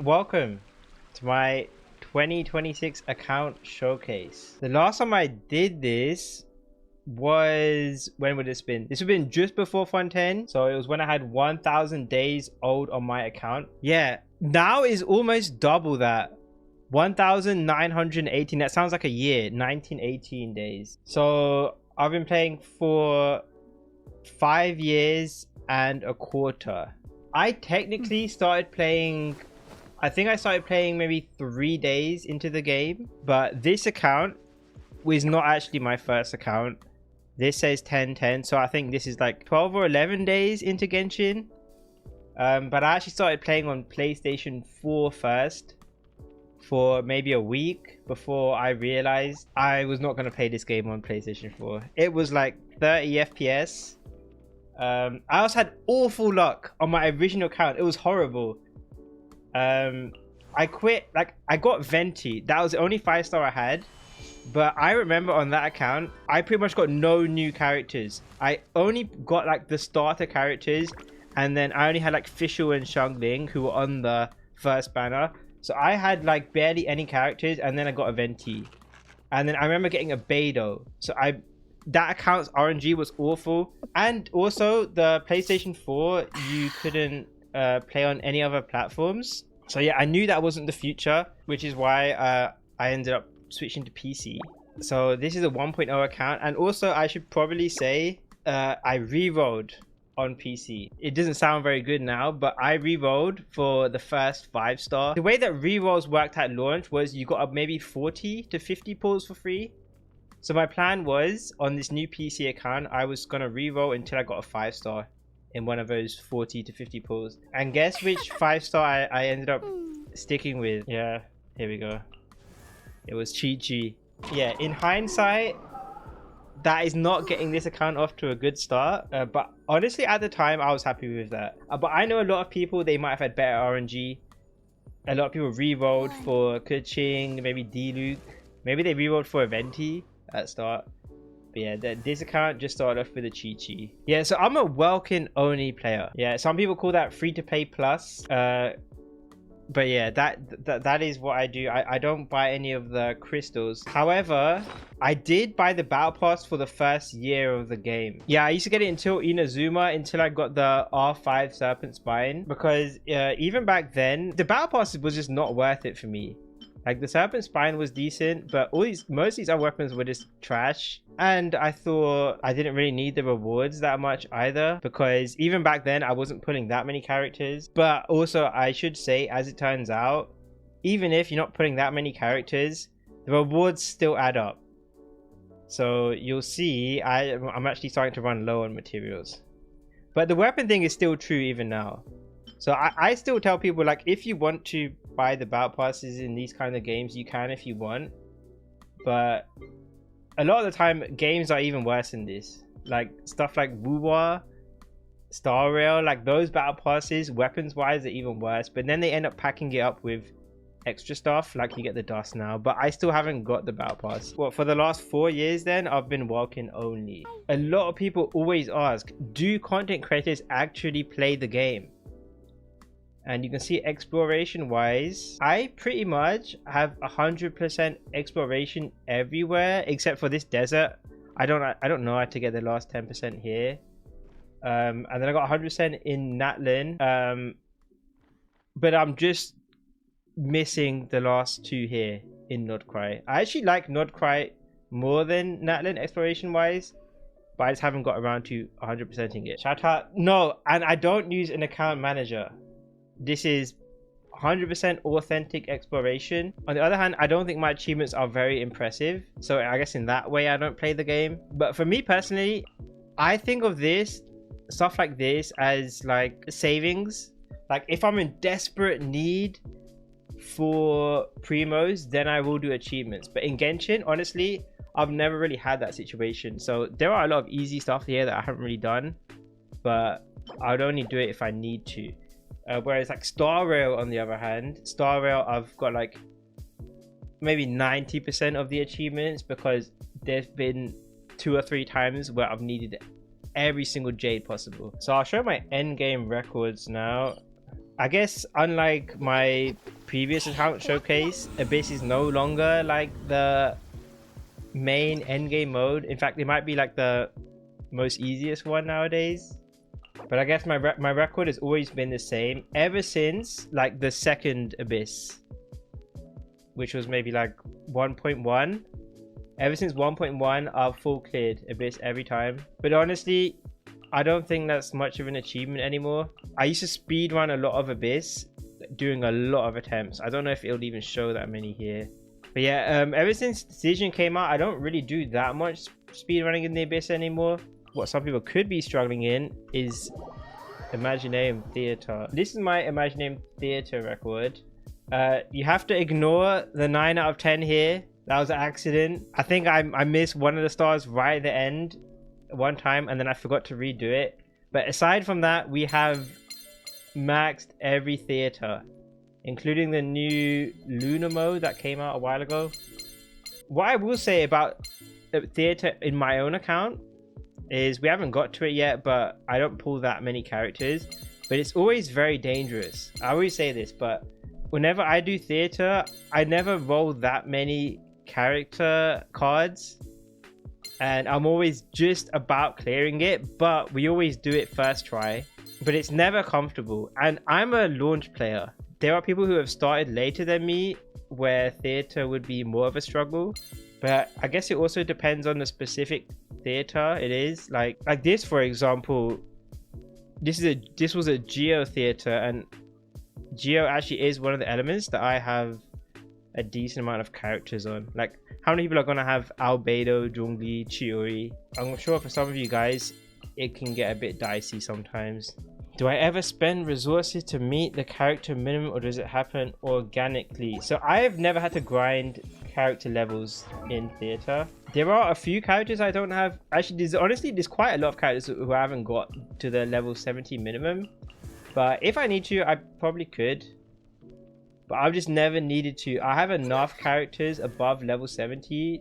welcome to my 2026 account showcase. The last time I did this was, when would this been? This would have been just before Fun 10. So it was when I had 1,000 days old on my account. Yeah, now is almost double that. 1,918. That sounds like a year. 1918 days. So I've been playing for 5 years and a quarter. I technically started playing, I think I started playing maybe 3 days into the game, but this account was not actually my first account. This says 1010, so I think this is like 12 or 11 days into Genshin. But I actually started playing on PlayStation 4 first for maybe a week before I realized I was not going to play this game on PlayStation 4. It was like 30 FPS. I also had awful luck on my original account. It was horrible. I quit, like I got Venti. That was the only 5-star I had. But I remember on that account, I pretty much got no new characters. I only got like the starter characters, and then I only had like Fischl and Xiangling who were on the first banner. So I had like barely any characters, and then I got a Venti. And then I remember getting a Beidou. So that account's RNG was awful. And also the PlayStation 4, you couldn't play on any other platforms. So yeah, I knew that wasn't the future, which is why I ended up switching to PC. So this is a 1.0 account, and also I should probably say I re-rolled on PC. It doesn't sound very good now, but I re-rolled for the first 5-star. The way that re-rolls worked at launch was you got maybe 40 to 50 pulls for free. So my plan was, on this new PC account, I was gonna re-roll until I got a 5-star in one of those 40 to 50 pulls. And guess which 5-star I ended up sticking with? Yeah, here we go. It was Chi-Chi. Yeah, in hindsight, that is not getting this account off to a good start. But honestly, at the time, I was happy with that. But I know a lot of people, they might have had better RNG. A lot of people re-rolled for Keqing, maybe Diluc. Maybe they re-rolled for a Venti at start. But yeah, this account just started off with a Chi-Chi. Yeah, so I'm a welkin only player. Yeah, some people call that free-to-play plus. But yeah, that is what I do. I don't buy any of the crystals. However, I did buy the battle pass for the first year of the game. Yeah, I used to get it until Inazuma, until I got the R5 Serpent Spine, because even back then the battle pass was just not worth it for me. Like, the Serpent Spine was decent, but most of these other weapons were just trash. And I thought I didn't really need the rewards that much either, because even back then I wasn't pulling that many characters. But also, I should say, as it turns out, even if you're not putting that many characters, the rewards still add up. So you'll see, I'm actually starting to run low on materials. But the weapon thing is still true even now. So I still tell people, like, if you want to buy the battle passes in these kind of games, you can if you want. But a lot of the time, games are even worse than this. Like, stuff like Wuwa, Star Rail, like those battle passes, weapons-wise, are even worse. But then they end up packing it up with extra stuff, like you get the dust now. But I still haven't got the battle pass. Well, for the last 4 years then, I've been welkin only. A lot of people always ask, do content creators actually play the game? And you can see exploration wise, I pretty much have 100% exploration everywhere except for this desert. I don't know how to get the last 10% here. And then I got 100% in Natlin. But I'm just missing the last 2 here in Nordcry. I actually like Nordcry more than Natlin exploration wise, but I just haven't got around to 100%ing it. Shout out. No, and I don't use an account manager. This is 100% authentic exploration. On the other hand, I don't think my achievements are very impressive, so I guess in that way I don't play the game. But for me personally, I think of this stuff like this as like savings. Like, if I'm in desperate need for primos, then I will do achievements. But in Genshin, honestly, I've never really had that situation. So there are a lot of easy stuff here that I haven't really done, but I'd only do it if I need to. Whereas like Star Rail, on the other hand, Star Rail, I've got like maybe 90% of the achievements, because there's been 2 or 3 times where I've needed every single jade possible. So I'll show my endgame records now. I guess unlike my previous account showcase, Abyss is no longer like the main endgame mode. In fact, it might be like the most easiest one nowadays. But I guess my record has always been the same ever since like the second Abyss, which was maybe like 1.1. Ever since 1.1, I've full cleared Abyss every time. But honestly, I don't think that's much of an achievement anymore. I used to speedrun a lot of Abyss, doing a lot of attempts. I don't know if it'll even show that many here. But yeah, ever since Stygian came out, I don't really do that much speedrunning in the Abyss anymore. What some people could be struggling in is Imaginarium Theater. This is my Imaginarium Theater record. You have to ignore the 9 out of 10 here. That was an accident. I think I missed one of the stars right at the end one time, and then I forgot to redo it. But aside from that, we have maxed every theater, including the new Lunar mode that came out a while ago. What I will say about the theater in my own account is we haven't got to it yet, but I don't pull that many characters. But it's always very dangerous. I always say this, but whenever I do theater, I never roll that many character cards, and I'm always just about clearing it, but we always do it first try. But it's never comfortable, and I'm a launch player. There are people who have started later than me where theater would be more of a struggle, but I guess it also depends on the specific theater it is. Like this, for example, this was a Geo theater, and Geo actually is one of the elements that I have a decent amount of characters on. Like, how many people are gonna have Albedo, Zhongli, Chiori? I'm sure for some of you guys it can get a bit dicey sometimes. Do I ever spend resources to meet the character minimum, or does it happen organically? So I've never had to grind character levels in theater. There are a few characters I don't have. Actually, there's quite a lot of characters who I haven't got to the level 70 minimum. But if I need to, I probably could. But I've just never needed to. I have enough characters above level 70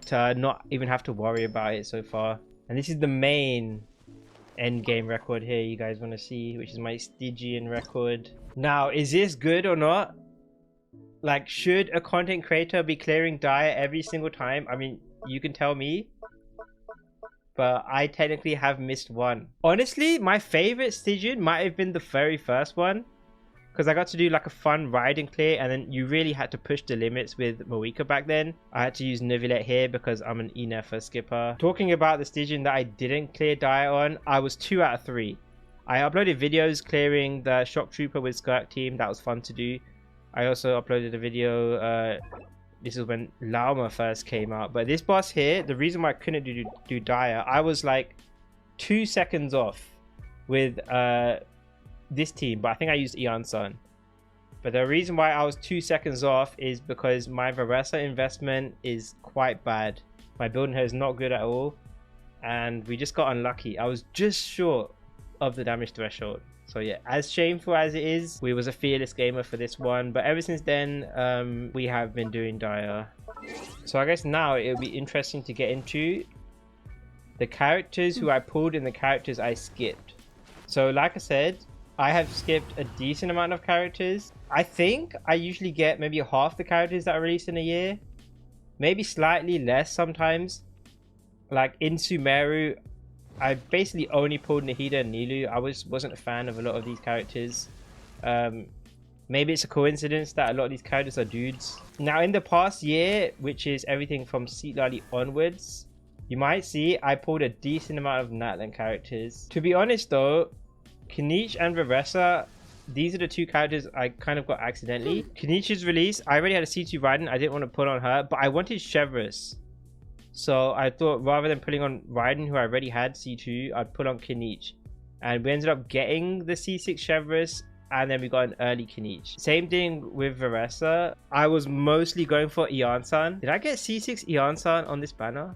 to not even have to worry about it so far. And this is the main endgame record here you guys want to see, which is my Stygian record. Now, is this good or not? Like, should a content creator be clearing diet every single time? I mean, you can tell me, but I technically have missed one. Honestly, my favorite Stygian might have been the very first one, because I got to do like a fun ride and clear, and then you really had to push the limits with mavuika back then. I had to use nefer here because I'm an nefer skipper. Talking about the Stygian that I didn't clear diet on, I was 2 out of 3. I uploaded videos clearing the shock trooper with skirk team. That was fun to do. I also uploaded a video, this is when Lauma first came out. But this boss here, the reason why I couldn't do diet, I was like 2 seconds off with this team, but I think I used Eon Sun. But the reason why I was 2 seconds off is because my Varesa investment is quite bad. My building here is not good at all, and we just got unlucky. I was just short of the damage threshold. So yeah, as shameful as it is, we was a fearless gamer for this one, but ever since then we have been doing dire. So I guess now it'll be interesting to get into the characters who I pulled and the characters I skipped. So like I said, I have skipped a decent amount of characters. I think I usually get maybe half the characters that are released in a year, maybe slightly less sometimes. Like in Sumeru, I basically only pulled Nahida and Nilu. I wasn't a fan of a lot of these characters. Maybe it's a coincidence that a lot of these characters are dudes. Now in the past year, which is everything from Seat Lali onwards, you might see I pulled a decent amount of Natlan characters. To be honest though, Kinich and Varesa, these are the two characters I kind of got accidentally. Kenich's release, I already had a C2 Raiden. I didn't want to put on her, but I wanted Chevreuse. So I thought rather than putting on Raiden, who I already had C2, I'd put on Kinich. And we ended up getting the C6 Chevreuse, and then we got an early Kinich. Same thing with Varesa. I was mostly going for Eon-san. Did I get C6 Eon-san on this banner?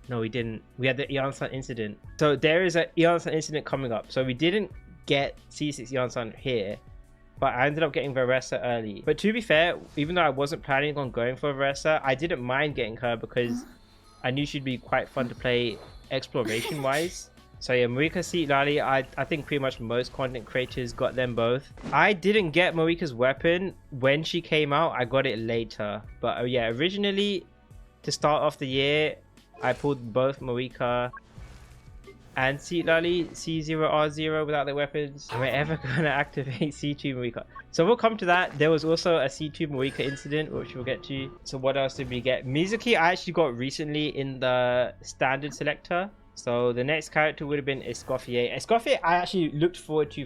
No, we didn't. We had the Eon-san incident. So there is an Eon-san incident coming up. So we didn't get C6 Eon-san here, but I ended up getting Varesa early. But to be fair, even though I wasn't planning on going for Varesa, I didn't mind getting her because I knew she'd be quite fun to play exploration wise. So yeah, Mavuika, Lali, I think pretty much most content creators got them both. I didn't get Mavuika's weapon when she came out. I got it later. But yeah, originally to start off the year, I pulled both Mavuika and Lali C0R0 without their weapons. Am I ever gonna activate C2 Mavuika? So we'll come to that. There was also a C2 Mavuika incident, which we'll get to. So what else did we get? Mizuki I actually got recently in the standard selector. So the next character would have been Escoffier. Escoffier I actually looked forward to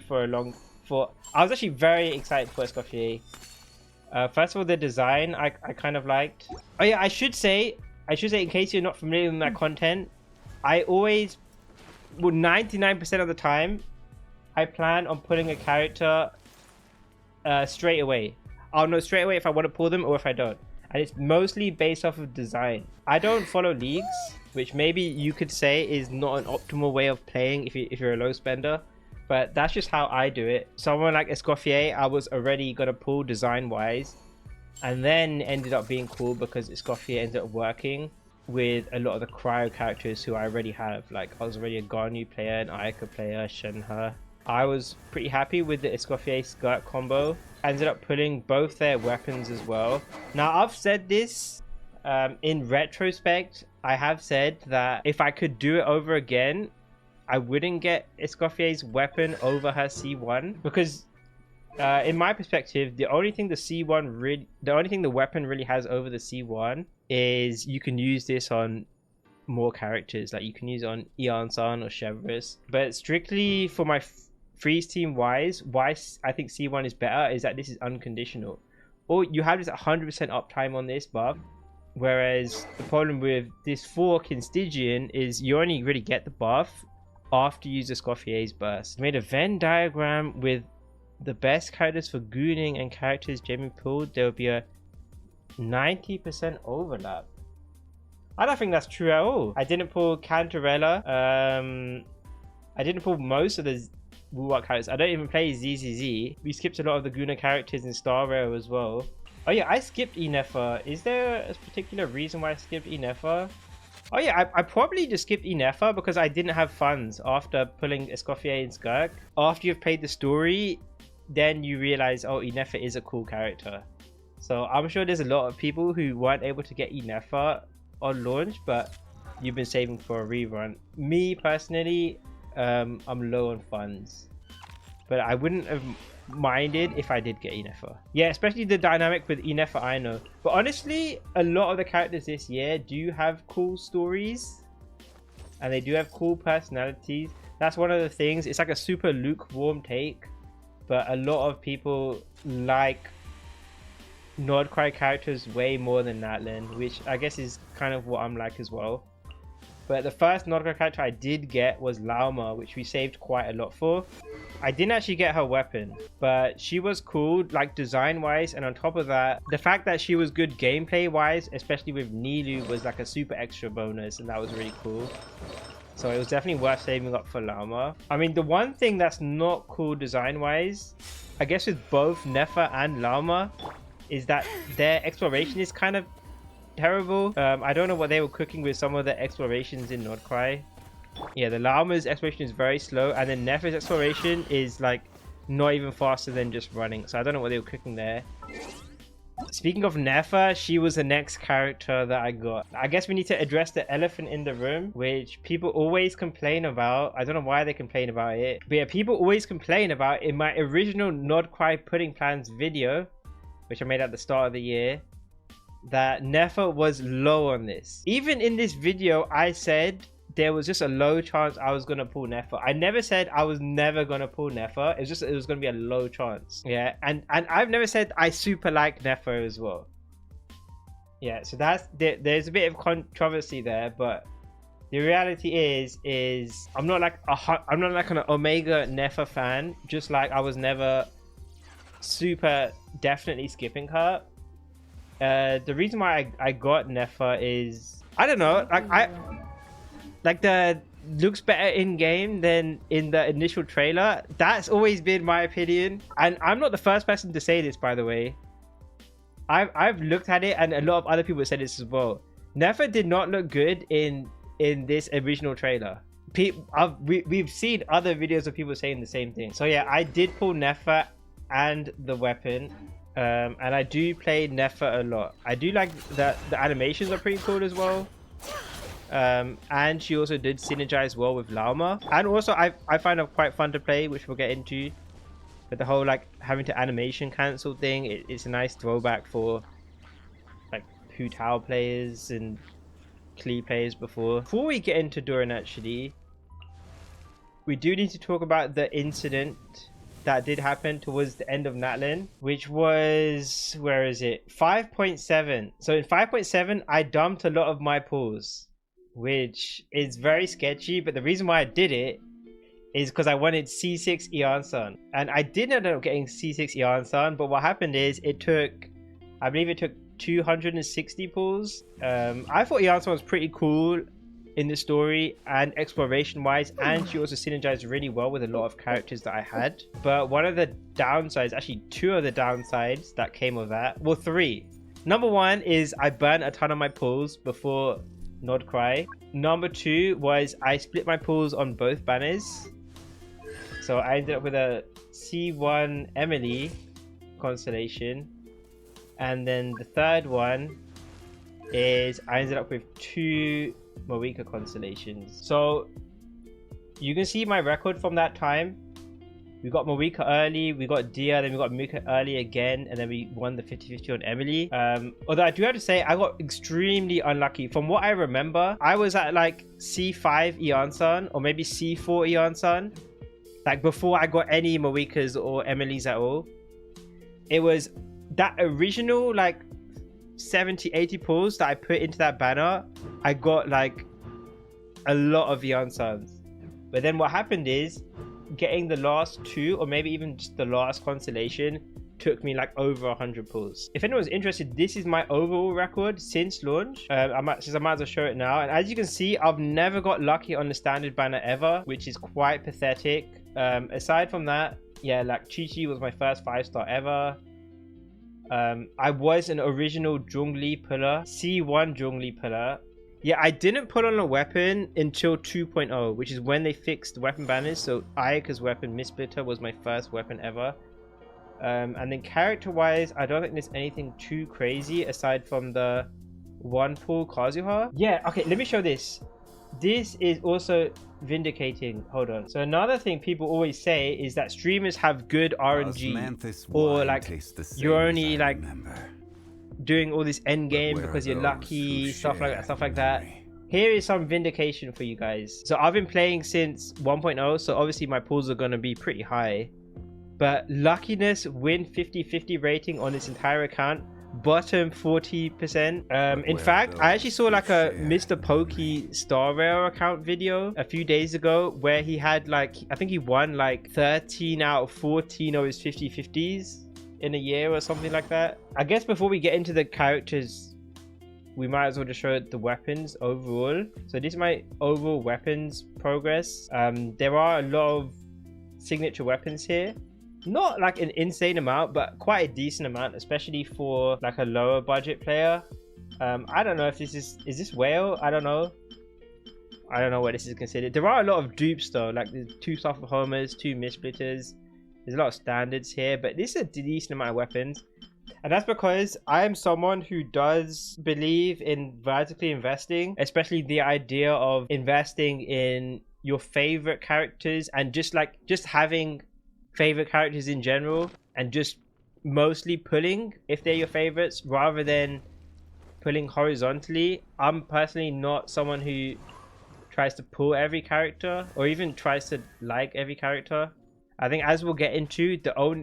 I was actually very excited for Escoffier. First of all, the design I kind of liked. Oh yeah, I should say in case you're not familiar with my content, I always, well, 99% of the time, I plan on putting a character straight away. I'll know straight away if I want to pull them or if I don't. And it's mostly based off of design. I don't follow leagues, which maybe you could say is not an optimal way of playing if you're a low spender. But that's just how I do it. Someone like Escoffier, I was already going to pull design-wise. And then ended up being cool because Escoffier ended up working with a lot of the cryo characters who I already have. Like, I was already a Garnu player, an Ayaka player, Shenhe. I was pretty happy with the Escoffier skirk combo. I ended up pulling both their weapons as well. Now, I've said this in retrospect. I have said that if I could do it over again, I wouldn't get Escoffier's weapon over her C1 because in my perspective, the only thing the weapon really has over the C1 is you can use this on more characters. Like you can use it on Eon-san or Chevreuse. But strictly for my freeze team why I think C1 is better is that this is unconditional. Or you have this 100% uptime on this buff. Whereas the problem with this fork in Stygian is you only really get the buff after you use Escoffier's burst. I made a Venn diagram with the best characters for gooning and characters Jamie pulled. There will be a 90% overlap. I don't think that's true at all. I didn't pull Cantarella. I didn't pull most of the Woowa characters. I don't even play ZZZ. We skipped a lot of the Guna characters in Star Rail as well. Oh yeah, I skipped nefer. Is there a particular reason why I skipped nefer? Oh yeah, I probably just skipped nefer because I didn't have funds after pulling Escoffier and Skirk. After you've played the story, then you realize, oh, nefer is a cool character. So I'm sure there's a lot of people who weren't able to get nefer on launch, but you've been saving for a rerun. Me personally, I'm low on funds, but I wouldn't have minded if I did get nefer. Yeah, especially the dynamic with nefer, I know. But honestly, a lot of the characters this year do have cool stories and they do have cool personalities. That's one of the things. It's like a super lukewarm take, but a lot of people like Nordcry characters way more than Natlan, which I guess is kind of what I'm like as well. But the first Nordcry character I did get was Lauma, which we saved quite a lot for. I didn't actually get her weapon, but she was cool, like design-wise, and on top of that, the fact that she was good gameplay-wise, especially with Nilu, was like a super extra bonus, and that was really cool. So it was definitely worth saving up for Lauma. I mean, the one thing that's not cool design-wise, I guess with both Nefer and Lauma, is that their exploration is kind of terrible. I don't know what they were cooking with some of the explorations in Nordcry. Yeah, the Lauma's exploration is very slow, and then Nefer's exploration is like not even faster than just running. So I don't know what they were cooking there. Speaking of Nefer, she was the next character that I got. I guess we need to address the elephant in the room, which people always complain about. I don't know why they complain about it, but yeah, people always complain about in my original Nordcry pudding plans video, which I made at the start of the year, that Nefer was low on this. Even in this video, I said there was just a low chance I was gonna pull Nefer. I never said I was never gonna pull Nefer. It was gonna be a low chance. Yeah, and I've never said I super like Nefer as well. Yeah, so there's a bit of controversy there, but the reality is I'm not like an Omega Nefer fan. Just like I was never super definitely skipping her. The reason why I got Nefer is, I don't know, like the looks better in game than in the initial trailer. That's always been my opinion, and I'm not the first person to say this, by the way. I've looked at it, and a lot of other people said this as well. Nefer did not look good in this original trailer. we've seen other videos of people saying the same thing. So yeah, I did pull nefer and the weapon, and I do play nefer a lot. I do like that the animations are pretty cool as well. And she also did synergize well with Lauma, and also I find her quite fun to play, which we'll get into. But the whole like having to animation cancel thing, it's a nice throwback for like Hu Tao players and Klee players before. Before we get into Durin, actually, we do need to talk about the incident that did happen towards the end of Natlin, which was, where is it, 5.7. So in 5.7 I dumped a lot of my pulls, which is very sketchy, but the reason why I did it is because I wanted C6 Iansan, and I did end up getting C6 Iansan, but what happened is I believe it took 260 pulls. I thought Iansan was pretty cool in the story and exploration wise, and she also synergized really well with a lot of characters that I had. But one of the downsides, actually two of the downsides that came of that, well, three. Number one is I burnt a ton of my pulls before Nod Cry. Number two was I split my pulls on both banners. So I ended up with a C1 Emily constellation. And then the third one is I ended up with 2 mavuika constellations. So you can see my record from that time. We got mavuika early, we got Dia, then we got mavuika early again, and then we won the 50-50 on Emily. Although I do have to say I got extremely unlucky. From what I remember, I was at like C5 Iansan or maybe C4 Iansan, like before I got any mavuikas or Emilys at all. It was that original like 70-80 pulls that I put into that banner, I got like a lot of Iansans. But then what happened is getting the last 2 or maybe even just the last constellation took me like over 100 pulls. If anyone's interested, this is my overall record since launch. I might as well show it now. And as you can see, I've never got lucky on the standard banner ever, which is quite pathetic. Aside from that, yeah, like Chi Chi was my first 5-star ever. I was an original Zhongli puller, C1 Zhongli puller. Yeah, I didn't put on a weapon until 2.0, which is when they fixed weapon banners. So Ayaka's weapon, Missplitter, was my first weapon ever. And then character-wise, I don't think there's anything too crazy aside from the 1 pull Kazuha. Yeah, okay, let me show this. This is also vindicating. Hold on. So another thing people always say is that streamers have good RNG, or like you're only like doing all this end game because you're lucky, stuff like that. Here is some vindication for you guys. So I've been playing since 1.0, so obviously my pulls are going to be pretty high, but luckiness win 50-50 rating on this entire account, bottom 40%. In fact, I actually saw like a Mr. Pokey Star Rail account video a few days ago where he had like, I think he won like 13 out of 14 of his 50-50s in a year or something like that. I guess before we get into the characters, we might as well just show the weapons overall. So this is my overall weapons progress. There are a lot of signature weapons here. Not like an insane amount, but quite a decent amount, especially for like a lower budget player. I don't know if this is this whale? I don't know what this is considered. There are a lot of dupes though, like there's 2 soft homers, 2 missplitters. There's a lot of standards here, but this is a decent amount of weapons. And that's because I am someone who does believe in vertically investing, especially the idea of investing in your favorite characters and just having favorite characters in general, and just mostly pulling if they're your favorites rather than pulling horizontally. I'm personally not someone who tries to pull every character or even tries to like every character. I think, as we'll get into,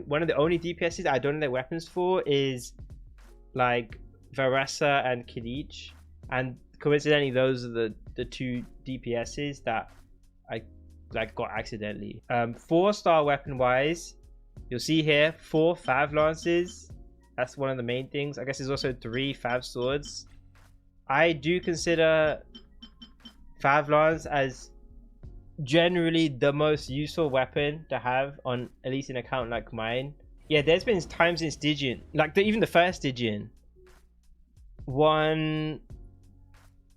one of the only DPSs I don't know their weapons for is like Varesa and Kilich, and coincidentally those are the 2 DPSs that I like got accidentally. 4-star weapon wise, you'll see here 4 Fav Lances. That's one of the main things. I guess there's also 3 Fav Swords. I do consider Fav Lance as generally the most useful weapon to have on at least an account like mine. Yeah, there's been times in Stygian, like even the first Stygian, one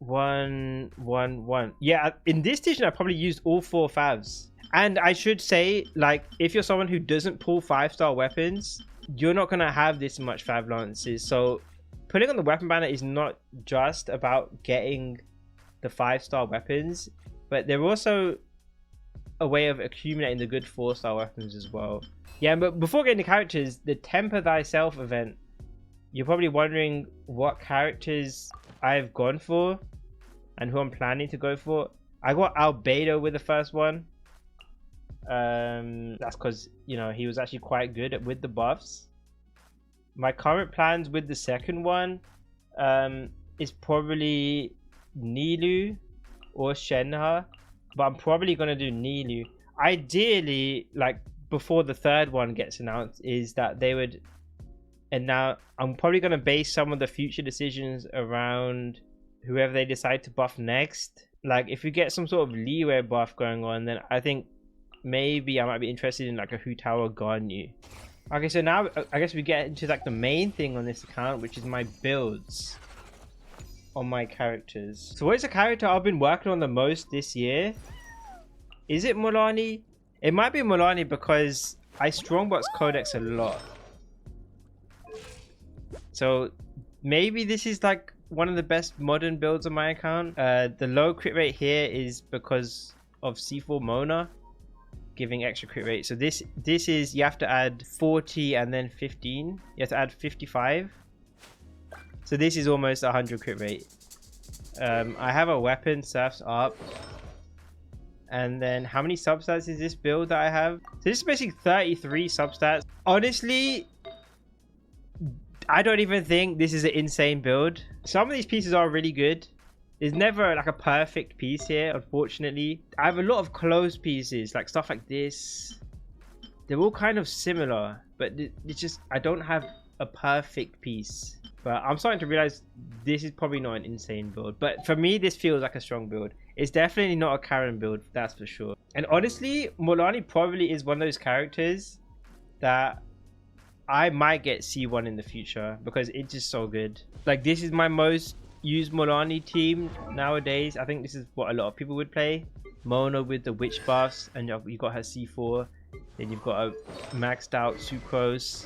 1 1 1. Yeah, in this station I probably used all 4 favs. And I should say, like, if you're someone who doesn't pull 5-star weapons, you're not gonna have this much fav lances. So putting on the weapon banner is not just about getting the 5-star weapons, but they're also a way of accumulating the good 4-star weapons as well. Yeah, but before getting to characters, the Temper Thyself event, you're probably wondering what characters I've gone for and who I'm planning to go for. I got Albedo with the first one. That's because, you know, he was actually quite good with the buffs. My current plans with the second one is probably Nilou or Shenhe, but I'm probably going to do Nilou. Ideally, like, before the third one gets announced, is that they would, and now I'm probably going to base some of the future decisions around whoever they decide to buff next. Like, if we get some sort of leeway buff going on, then I think maybe I might be interested in like a Shoutout or Ganyu. Okay, so now I guess we get into like the main thing on this account, which is my builds on my characters. So what is the character I've been working on the most this year? Is it Mualani? It might be Mualani because I strongbox Codex a lot. So maybe this is like one of the best modern builds on my account. The low crit rate here is because of C4 Mona giving extra crit rate. So this is, you have to add 40 and then 15. You have to add 55. So this is almost 100 crit rate. I have a weapon surfs up. And then how many substats is this build that I have? So this is basically 33 substats. Honestly, I don't even think this is an insane build. Some of these pieces are really good. There's never like a perfect piece here, unfortunately. I have a lot of close pieces, like stuff like this. They're all kind of similar, but it's just, I don't have a perfect piece. But I'm starting to realize this is probably not an insane build. But for me, this feels like a strong build. It's definitely not a Karen build, that's for sure. And honestly, Mualani probably is one of those characters that I might get C1 in the future because it's just so good. Like, this is my most used Mualani team nowadays. I think this is what a lot of people would play. Mona with the witch buffs, and you got her C4. Then you've got a maxed out Sucrose,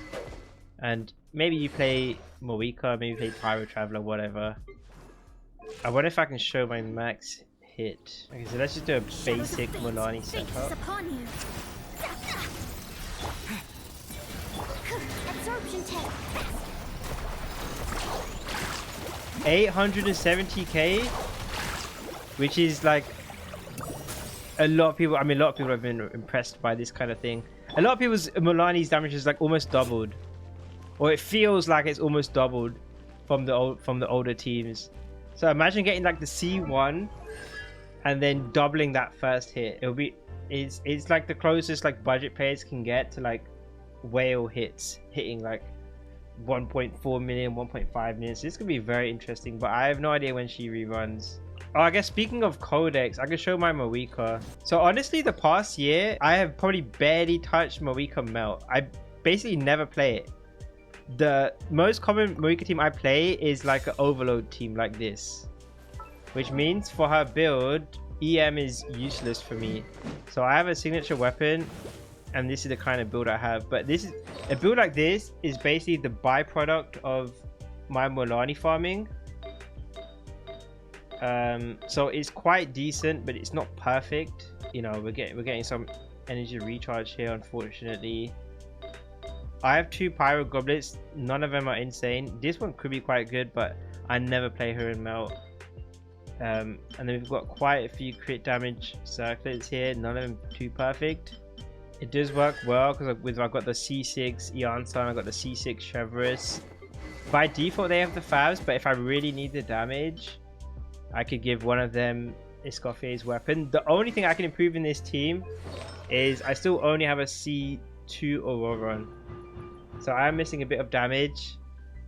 and maybe you play Mavuika, maybe you play Pyro Traveler, whatever. I wonder if I can show my max hit. Okay, so let's just do a basic Mualani setup. 870k, which is like a lot of people. I mean, a lot of people have been impressed by this kind of thing. A lot of people's Mualani's damage is like almost doubled, or it feels like it's almost doubled from the older teams. So imagine getting like the C1 and then doubling that first hit. It'll be it's like the closest like budget players can get to like whale hits, hitting like 1.4 million, 1.5 million. So this could be very interesting, but I have no idea when she reruns. Oh, I guess speaking of Codex, I can show my mavuika. So honestly, the past year, I have probably barely touched mavuika Melt. I basically never play it. The most common mavuika team I play is like an overload team like this, which means for her build, EM is useless for me. So I have a signature weapon, and this is the kind of build I have. But this is a build like this is basically the byproduct of my Mualani farming. So it's quite decent, but it's not perfect. You know, we're getting some energy recharge here, unfortunately. I have 2 pyro goblets. None of them are insane. This one could be quite good, but I never play her in Melt. And then we've got quite a few crit damage circlets here. None of them too perfect. It does work well because I've got the C6 Eonson, I've got the C6 Chevrolet. By default, they have the favs, but if I really need the damage, I could give one of them Escoffier's weapon. The only thing I can improve in this team is I still only have a C2 Auroron. So I am missing a bit of damage.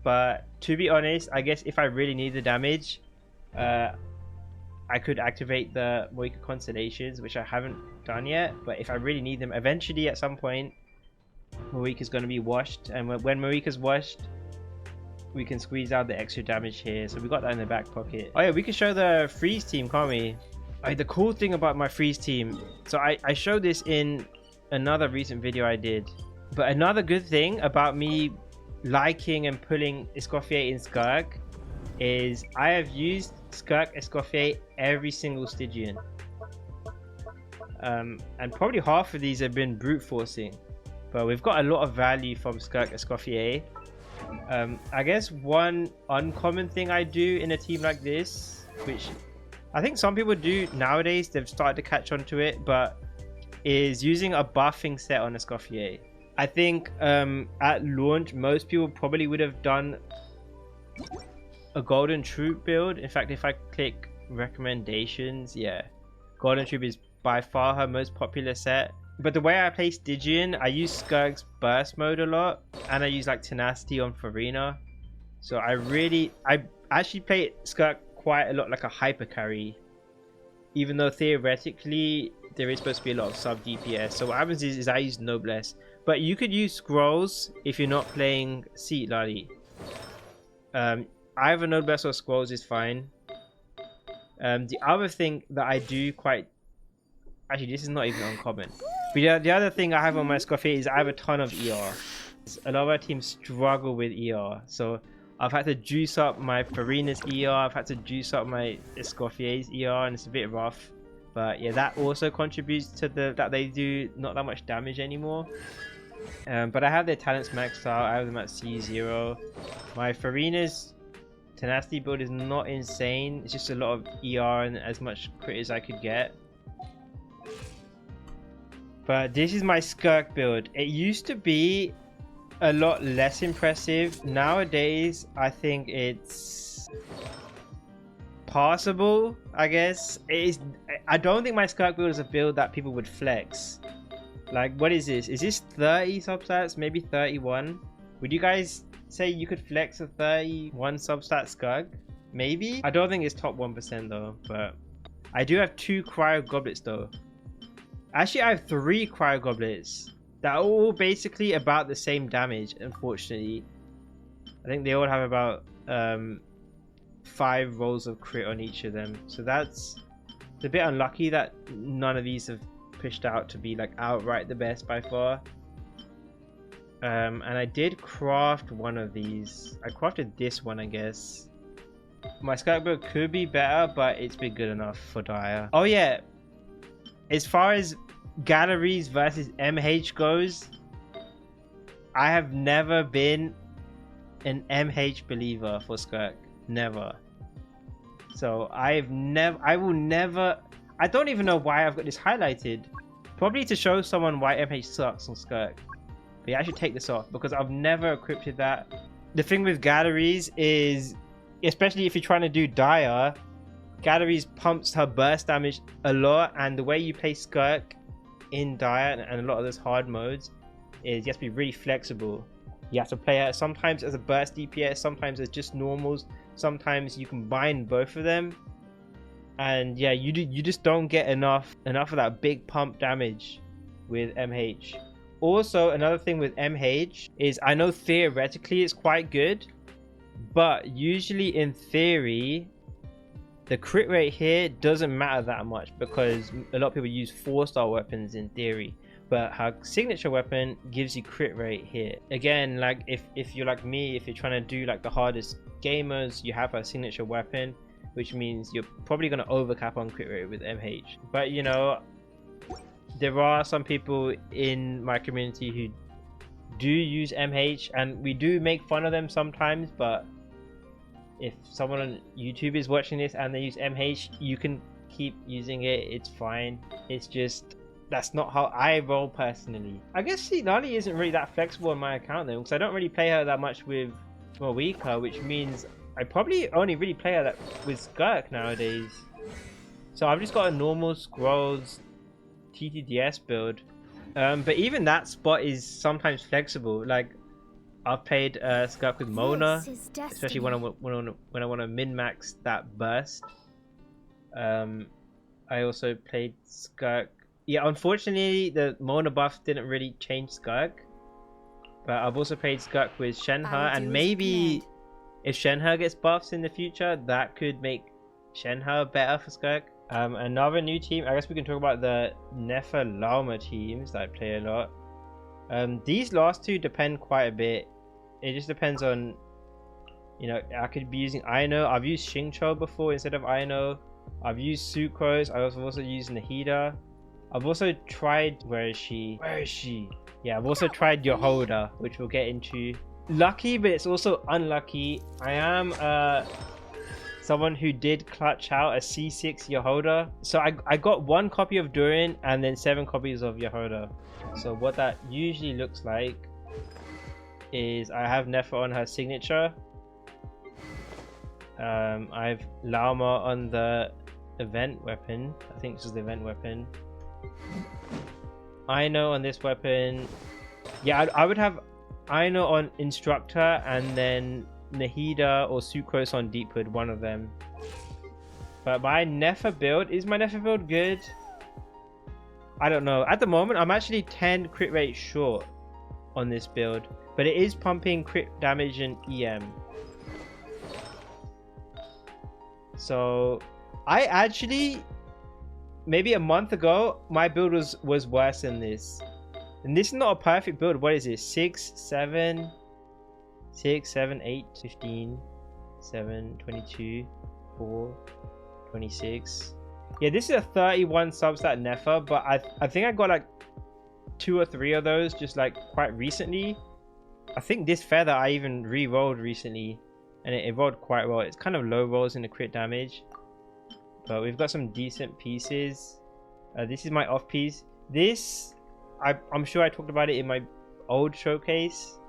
But to be honest, I guess if I really need the damage, I could activate the Mavuika Constellations, which I haven't done yet. But if I really need them, eventually at some point, Mavuika is going to be washed. And when Mavuika's washed, we can squeeze out the extra damage here. So we got that in the back pocket. Oh yeah, we can show the freeze team, can't we? The cool thing about my freeze team, so I showed this in another recent video I did, but another good thing about me liking and pulling Escoffier in Skirk is I have used Skirk Escoffier every single Stygian. And probably half of these have been brute forcing, but we've got a lot of value from Skirk Escoffier. I guess one uncommon thing I do in a team like this, which I think some people do nowadays, they've started to catch on to it, but is using a buffing set on Escoffier. I think at launch most people probably would have done a golden troop build. In fact, if I click recommendations, yeah, golden troop is by far her most popular set. But the way I play Stygian, I use Skirk's burst mode a lot, and I use like tenacity on Farina. So I actually play Skirk quite a lot like a hyper carry, even though theoretically there is supposed to be a lot of sub DPS. So what happens is I use Noblesse, but you could use Scrolls if you're not playing Seat Lali. Either Noblesse or Scrolls is fine. The other thing that I do quite, actually this is not even uncommon, but yeah, the other thing I have on my Escoffier is I have a ton of ER. A lot of our teams struggle with ER, so I've had to juice up my Farina's ER, I've had to juice up my Escoffier's ER, and it's a bit rough. But yeah, that also contributes to that they do not that much damage anymore. But I have their talents maxed out, I have them at C0. My Farina's tenacity build is not insane, it's just a lot of ER and as much crit as I could get. But this is my Skirk build. It used to be a lot less impressive. Nowadays I think it's passable, I guess. I don't think my Skirk build is a build that people would flex. Like, what is this? Is this 30 substats? Maybe 31? Would you guys say you could flex a 31 substat Skirk? Maybe? I don't think it's top 1% though, but I do have 2 cryo goblets though. Actually, I have 3 cryo goblets that are all basically about the same damage, unfortunately. I think they all have about 5 rolls of crit on each of them, so it's a bit unlucky that none of these have pushed out to be like outright the best by far. And I did craft one of these. I crafted this one, I guess. My Skirk build could be better, but it's been good enough for Dire. Oh yeah, as far as galleries versus MH goes, I have never been an MH believer for Skirk. Never. So I will never, I don't even know why I've got this highlighted. Probably to show someone why MH sucks on Skirk. But yeah, I should take this off because I've never equipped that. The thing with galleries is, especially if you're trying to do Dire, galleries pumps her burst damage a lot, and the way you play Skirk in Dire and a lot of those hard modes is you have to be really flexible. You have to play her sometimes as a burst DPS, sometimes as just normals, sometimes you combine both of them, and yeah, you just don't get enough of that big pump damage with MH. Also, another thing with MH is I know theoretically it's quite good, but usually in theory the crit rate here doesn't matter that much because a lot of people use 4-star weapons in theory, but her signature weapon gives you crit rate here. Again, like if you're like me, if you're trying to do like the hardest gamers, you have her signature weapon, which means you're probably going to overcap on crit rate with MH. But you know, there are some people in my community who do use MH, and we do make fun of them sometimes, but if someone on YouTube is watching this and they use MH, you can keep using it, it's fine. It's just, that's not how I roll personally. I guess Lali isn't really that flexible on my account though, because I don't really play her that much with mavuika, which means I probably only really play her with Skirk nowadays. So I've just got a normal Scrolls TTDS build. But even that spot is sometimes flexible. Like, I've played Skirk with Mona, especially when I want to min-max that burst. I also played Skirk. Yeah, unfortunately, the Mona buff didn't really change Skirk. But I've also played Skirk with Shenhe, and maybe If Shenhe gets buffs in the future, that could make Shenhe better for skirk. Another new team, I guess we can talk about the nefer llama teams that I play a lot. These last two depend quite a bit. It just depends on, you know, I could be using Aino. I've used Xingqiu before instead of Aino. I've used Sucrose. I've also used Nahida. I've also tried, where is she? Yeah, I've also tried Yehoda, which we'll get into. Lucky, but it's also unlucky. I am someone who did clutch out a C6 Yehoda. So I got 1 copy of Durin and then 7 copies of Yehoda. So what that usually looks like is I have Nefer on her signature. I have Llama on the event weapon. I think this is the event weapon. Aino on this weapon. Yeah, I would have Aino on instructor and then Nahida or Sucrose on Deepwood, one of them. But my nefer build, is my nefer build good? I don't know. At the moment, I'm actually 10 crit rate short on this build, but it is pumping crit damage and EM. So I actually, maybe a month ago, my build was worse than this. And this is not a perfect build. What is this? 6, 7, 8, 15, 7, 22, 4, 26. Yeah, this is a 31 substat nefer, but I think I got like 2 or 3 of those just like quite recently. I think this feather I even re-rolled recently and it rolled quite well. It's kind of low rolls in the crit damage, but we've got some decent pieces. This is my off piece. This, I'm sure I talked about it in my old showcase.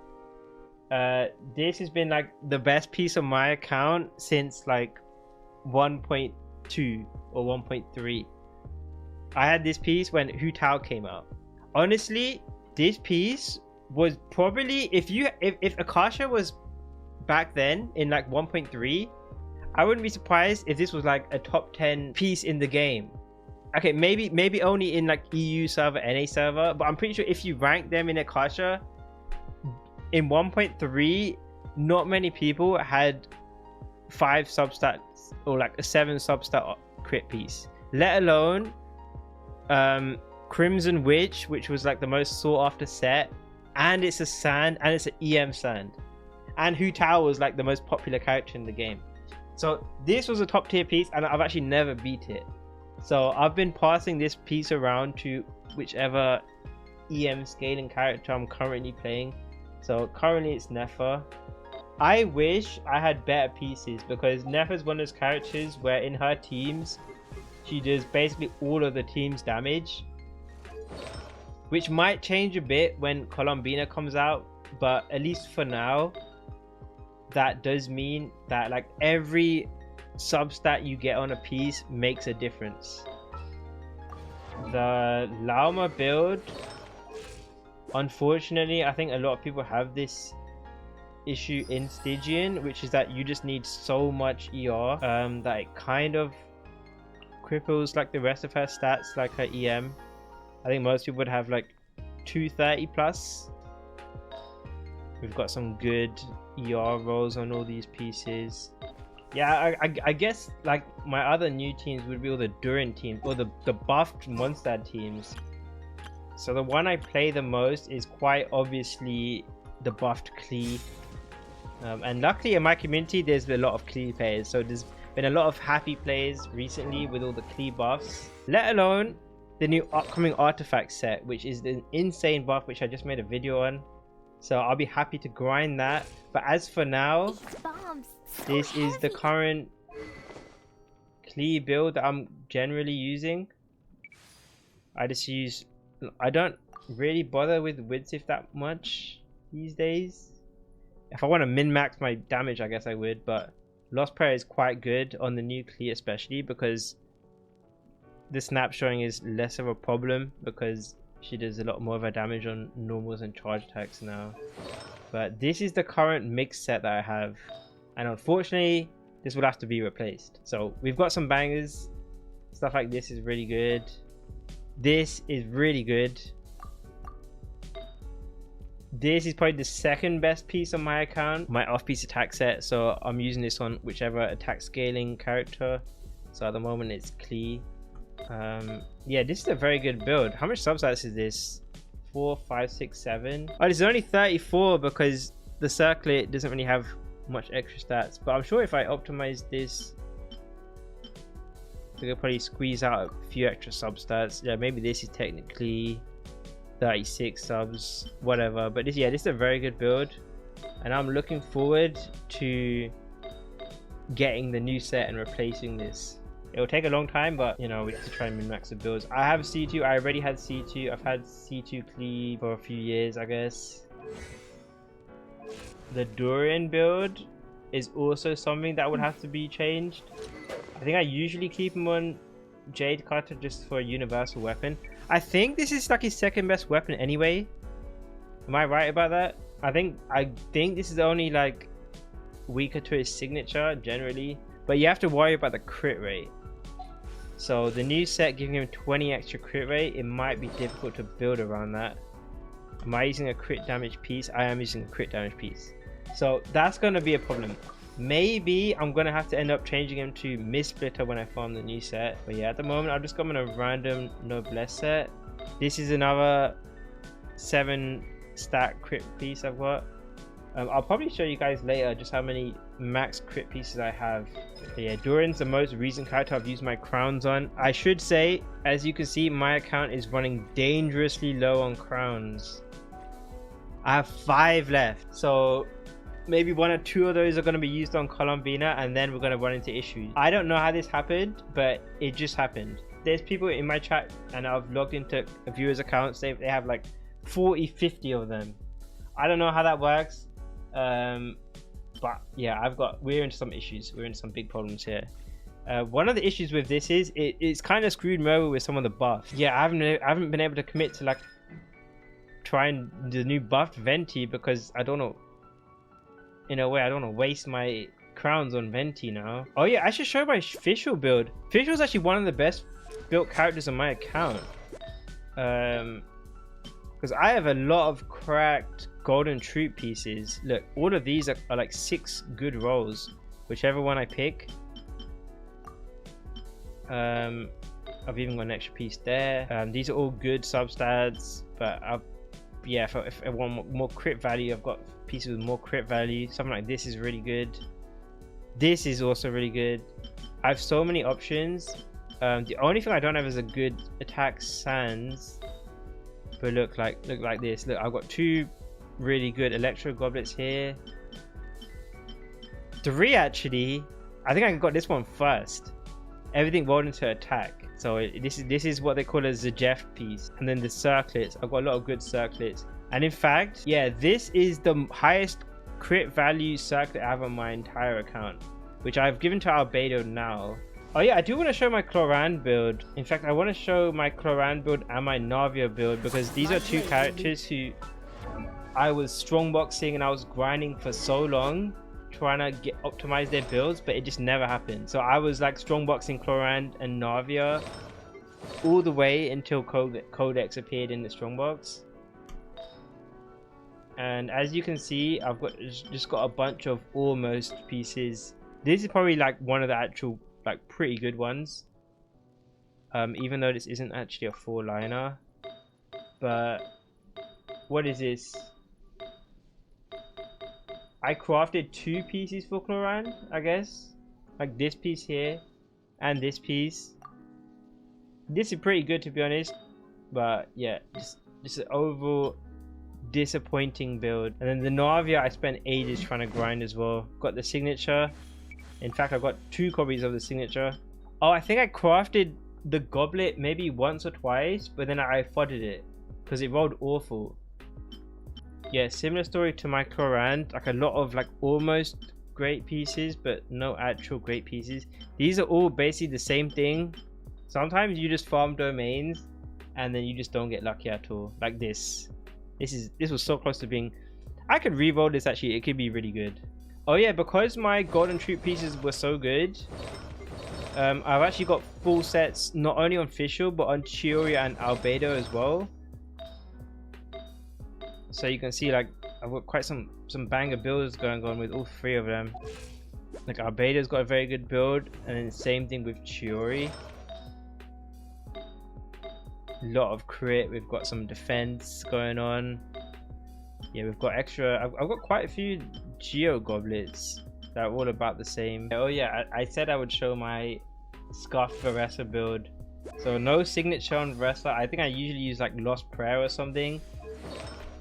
This has been like the best piece of my account since like 1.2 or 1.3. I had this piece when Shoutout came out. Honestly, this piece was probably, if Akasha was back then in like 1.3, I wouldn't be surprised if this was like a top 10 piece in the game. Okay, maybe only in like EU server, NA server, but I'm pretty sure if you rank them in Akasha in 1.3, not many people had 5 substats or like a 7 substat crit piece, let alone Crimson Witch, which was like the most sought after set, and it's a sand and it's an EM sand, and Hu Tao was like the most popular character in the game. So this was a top tier piece and I've actually never beat it. So I've been passing this piece around to whichever EM scaling character I'm currently playing. So currently it's Nefer. I wish I had better pieces because Nefer's one of those characters where in her teams she does basically all of the team's damage, which might change a bit when Colombina comes out, but at least for now that does mean that like every substat you get on a piece makes a difference. The Llama build, unfortunately, I think a lot of people have this issue in Stygian, which is that you just need so much ER that it kind of cripples like the rest of her stats, like her EM. I think most people would have like 230 plus. We've got some good ER rolls on all these pieces. Yeah, I guess like my other new teams would be all the Durin teams or the buffed Mondstadt teams. So the one I play the most is quite obviously the buffed Klee. And luckily in my community there's been a lot of Klee players, so there's been a lot of happy plays recently with all the Klee buffs, let alone the new upcoming artifact set, which is an insane buff which I just made a video on. So I'll be happy to grind that. But as for now, this is the current Klee build that I'm generally using. I don't really bother with Widsith that much these days. If I want to min-max my damage, I guess I would, but Lost Prayer is quite good on the new Klee, especially because the snapshotting is less of a problem because she does a lot more of her damage on normals and charge attacks now. But this is the current mix set that I have, and unfortunately this will have to be replaced. So we've got some bangers. Stuff like this is really good. This is really good. This is probably the second best piece on my account, my off-piece attack set. So I'm using this on whichever attack scaling character. So at the moment it's Klee. Yeah, this is a very good build. How much substats is this? 4, 5, 6, 7. Oh, this is only 34 because the circlet doesn't really have much extra stats. But I'm sure if I optimize this, we could probably squeeze out a few extra substats. Yeah, maybe this is technically 36 subs, whatever. But this, yeah, this is a very good build, and I'm looking forward to getting the new set and replacing this. It'll take a long time, but you know, we have to try and min-max the builds. I have C2. I already had C2. I've had C2 Klee for a few years, I guess. The Durian build is also something that would have to be changed. I think I usually keep him on Jade Cutter just for a universal weapon. I think this is like his second best weapon anyway. Am I right about that? I think this is only like weaker to his signature generally, but you have to worry about the crit rate. So the new set giving him 20 extra crit rate, it might be difficult to build around that. Am I using a crit damage piece? I am using a crit damage piece. So that's going to be a problem. Maybe I'm going to have to end up changing him to Mist-Splitter when I farm the new set. But yeah, at the moment I've just got him in a random Noblesse set. This is another 7 stat crit piece I've got. I'll probably show you guys later just how many max crit pieces I have. But yeah, Durian's the most recent character I've used my crowns on. I should say, as you can see, my account is running dangerously low on crowns. I have 5 left, so maybe 1 or 2 of those are going to be used on Columbina, and then we're going to run into issues. I don't know how this happened, but it just happened. There's people in my chat, and I've logged into viewers' accounts, they have like 40, 50 of them. I don't know how that works. But yeah, we're into some issues. We're into some big problems here. One of the issues with this is it's kind of screwed me over with some of the buffs. Yeah, I haven't been able to commit to like trying the new buffed Venti because I don't know. In a way, I don't want to waste my crowns on Venti now. Oh yeah, I should show my Fischl build. Fischl is actually one of the best built characters on my account. Because I have a lot of cracked golden troop pieces. Look, all of these are like 6 good rolls, whichever one I pick. I've even got an extra piece there. These are all good substats, but yeah, if I want more crit value, I've got pieces with more crit value. Something like this is really good. This is also really good. I have so many options. The only thing I don't have is a good attack sans. But look like this. Look, I've got 2 really good electro goblets here. 3 actually. I think I got this one first. Everything rolled into attack. So this is what they call a Zajef piece. And then the circlets. I've got a lot of good circlets. And in fact, yeah, this is the highest crit value circlet I have on my entire account, which I've given to Albedo now. Oh yeah, I do want to show my clorinde build. In fact, I want to show my clorinde build and my navia build because these are 2 characters who I was strongboxing and I was grinding for so long trying to optimize their builds, but it just never happened. So I was like strongboxing clorinde and navia all the way until Codex appeared in the strongbox. And as you can see, I've just got a bunch of almost pieces. This is probably like one of the actual like pretty good ones, even though this isn't actually a 4-liner. But what is this? I crafted 2 pieces for clorinde, I guess, like this piece here and this piece. This is pretty good to be honest, but yeah, just an overall disappointing build. And then the navia I spent ages trying to grind as well. Got the signature. In fact, I've got 2 copies of the signature. Oh, I think I crafted the goblet maybe once or twice, but then I fudded it because it rolled awful. Yeah, similar story to my clorinde. Like a lot of like almost great pieces, but no actual great pieces. These are all basically the same thing. Sometimes you just farm domains and then you just don't get lucky at all. Like this. This was so close to being... I could re-roll this actually. It could be really good. Oh yeah, because my golden troop pieces were so good, I've actually got full sets not only on Fischl but on Chioria and Albedo as well. So you can see like I've got quite some banger builds going on with all three of them. Like our beta's got a very good build, and then same thing with Chiori. A lot of crit. We've got some defense going on. Yeah, we've got extra. I've got quite a few Geo Goblets that are all about the same. Oh yeah, I said I would show my Scarf Varesa build. So no signature on Varesa. I think I usually use like Lost Prayer or something.